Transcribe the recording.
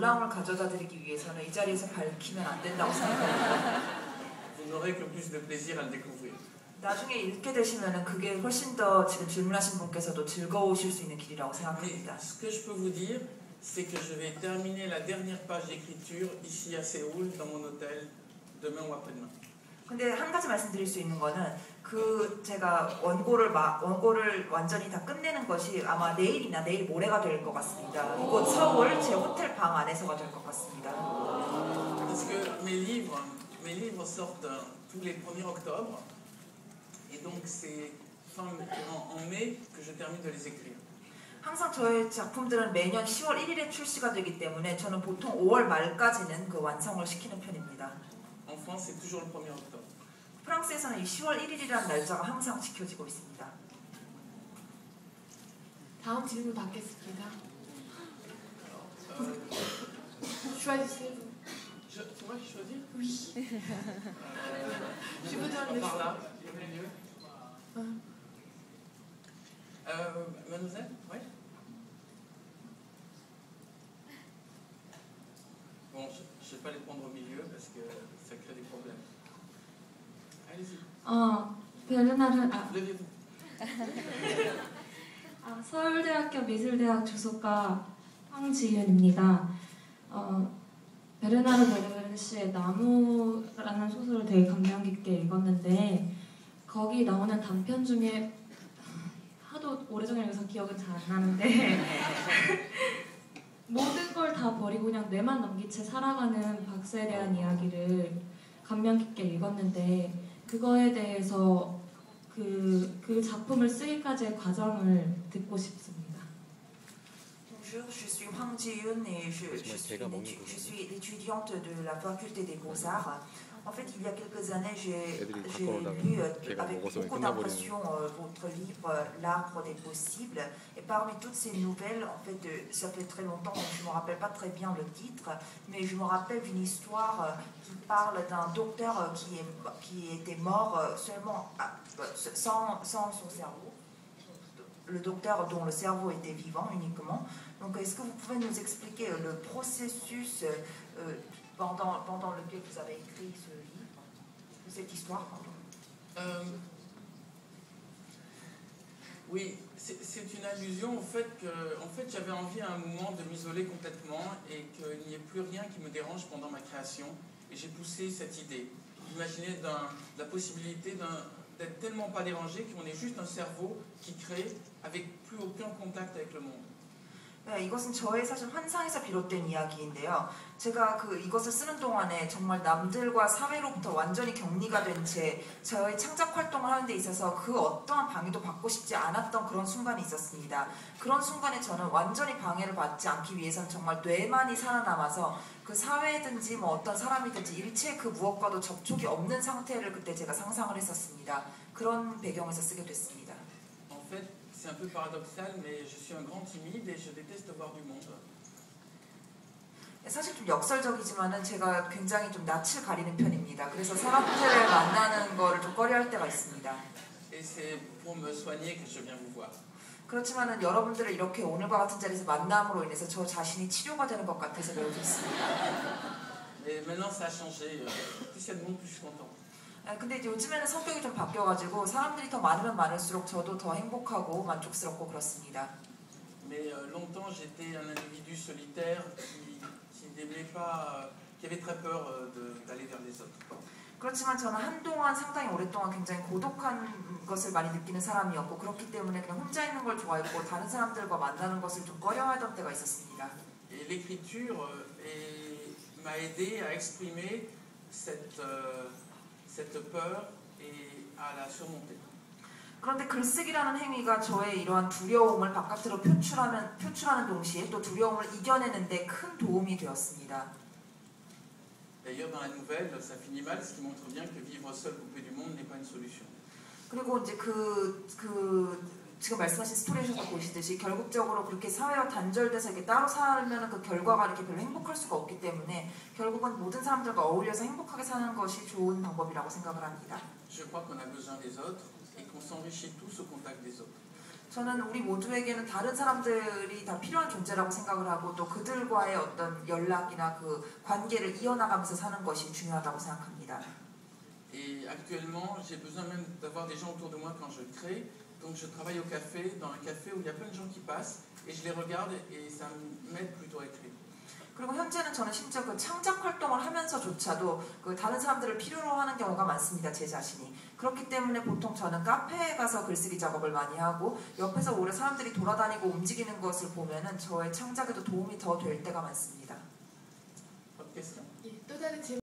놀라움을 가져다 드리기 위해서는 이 자리에서 밝히면 안 된다고 생각합니다. Vous n'aurez que plus de plaisir à le découvrir. 나중에 읽게 되시면은 그게 훨씬 더 지금 질문하신 분께서도 즐거우실 수 있는 길이라고 생각합니다. Mais ce que je peux vous dire, c'est que je vais terminer la dernière page d'écriture ici à Séoul, dans mon hôtel, demain ou après-demain. 근데 한 가지 말씀드릴 수 있는 거는 제가 원고를 완전히 다 끝내는 것이 아마 내일이나 내일 모레가 될 것 같습니다. 이곳 서울 제 호텔 방 안에서가 될 것 같습니다. Parce que mes livres sortent tous les 1er octobre, et donc c'est en mai que je termine de les écrire. 항상 저의 작품들은 매년 10월 1일에 출시가 되기 때문에 저는 보통 5월 말까지는 그 완성을 시키는 편입니다. En France, c'est toujours le 1er octobre. 프랑스에서는 이 10월 1일이라는 날짜가 항상 지켜지고 있습니다. 다음 질문 받겠습니다. Choisissez-vous. C'est moi qui choisis? Oui. Je vous donne le choix. Mademoiselle? Oui? Bon, je ne vais pas les prendre au milieu parce que ça crée des problèmes. Allez-y. 베르나르 Levez-vous. 서울대학교 미술대학 주소가 황지윤입니다. 베르나르 베르베르 씨의 나무라는 소설을 되게 감명 깊게 읽었는데 거기 나오는 단편 중에 하도 오래전에 읽어서 기억은 잘 안 나는데 모든 걸 다 버리고 그냥 뇌만 남긴 채 살아가는 박사에 대한 이야기를 감명 깊게 읽었는데 그거에 대해서 그 작품을 쓰기까지의 과정을 듣고 싶습니다. Bonjour, je suis Hwang Ji-eun et je suis étudiante de la faculté des Beaux-Arts. En fait, il y a quelques années, j'ai lu avec beaucoup d'impression votre livre L'Arbre des possibles. Et parmi toutes ces nouvelles, en fait, ça fait très longtemps, je ne me rappelle pas très bien le titre, mais je me rappelle d'une histoire qui parle d'un docteur qui était mort seulement sans son cerveau. Le docteur dont le cerveau était vivant uniquement. Donc, est-ce que vous pouvez nous expliquer le processus pendant lequel vous avez écrit ce livre, cette histoire, pardon. Oui, c'est une allusion au fait que j'avais envie à un moment de m'isoler complètement et qu'il n'y ait plus rien qui me dérange pendant ma création. Et j'ai poussé cette idée, d'imaginer la possibilité d'être tellement pas dérangé qu'on ait juste un cerveau qui crée avec plus aucun contact avec le monde. 네, 이것은 저의 사실 환상에서 비롯된 이야기인데요. 제가 이것을 쓰는 동안에 정말 남들과 사회로부터 완전히 격리가 된 채 저의 창작 활동을 하는 데 있어서 그 어떠한 방해도 받고 싶지 않았던 그런 순간이 있었습니다. 그런 순간에 저는 완전히 방해를 받지 않기 위해서는 정말 뇌만이 살아남아서 그 사회든지 뭐 어떤 사람이든지 일체 그 무엇과도 접촉이 없는 상태를 그때 제가 상상을 했었습니다. 그런 배경에서 쓰게 됐습니다. En fait, c'est un peu paradoxal, mais je suis un grand timide et je déteste voir du monde. 사실 좀 역설적이지만은 제가 굉장히 좀 낯을 가리는 편입니다. 그래서 사람들을 만나는 거를 좀 꺼려할 때가 있습니다. Et c'est pour me soigner que je viens vous voir. 그렇지만은 여러분들을 이렇게 오늘과 같은 자리에서 만남으로 인해서 저 자신이 치료가 되는 것 같아서 매우 좋습니다. Mais maintenant ça a changé. Plus il y a de monde, plus je suis content. 근데 이제 요즘에는 성격이 좀 바뀌어가지고 사람들이 더 많으면 많을수록 저도 더 행복하고 만족스럽고 그렇습니다. Mais longtemps j'étais un individu solitaire qui n'aimait pas, qui avait très peur d'aller vers les autres. 그렇지만 저는 한동안 상당히 오랫동안 굉장히 고독한 것을 많이 느끼는 사람이었고 그렇기 때문에 그냥 혼자 있는 걸 좋아했고 다른 사람들과 만나는 것을 좀 꺼려하던 때가 있었습니다. Et l'écriture m'a aidé à exprimer cette peur et à la surmonter. 그런데 글쓰기라는 행위가 저의 이러한 두려움을 바깥으로 표출하는 동시에 또 두려움을 이겨내는데 큰 도움이 되었습니다. D'ailleurs, dans la nouvelle, ça finit mal, ce qui montre bien que vivre seul coupé du monde n'est pas une solution. 그리고 이제 지금 말씀하신 스토리에서 보시듯이 결국적으로 그렇게 사회와 단절돼서 이렇게 따로 살면 그 결과가 이렇게 별로 행복할 수가 없기 때문에 결국은 모든 사람들과 어울려서 행복하게 사는 것이 좋은 방법이라고 생각을 합니다. Je crois qu'on a besoin des autres et qu'on s'enrichit tous au contact des autres. 저는 우리 모두에게는 다른 사람들이 다 필요한 존재라고 생각을 하고 또 그들과의 어떤 연락이나 그 관계를 이어나가면서 사는 것이 중요하다고 생각합니다. Et actuellement, j'ai besoin même d'avoir des gens autour de moi quand je crée. Donc je travaille au café, dans un café où il y a plein de gens qui passent et je les regarde et ça m'aide plutôt à écrire. 그리고 현재는 저는 심지어 그 창작 활동을 하면서조차도 그 다른 사람들을 필요로 하는 경우가 많습니다. 제 자신이. 그렇기 때문에 보통 저는 카페에 가서 글쓰기 작업을 많이 하고 옆에서 오래 사람들이 돌아다니고 움직이는 것을 보면은 저의 창작에도 도움이 더 될 때가 많습니다. Autre question? 또 다른 질문.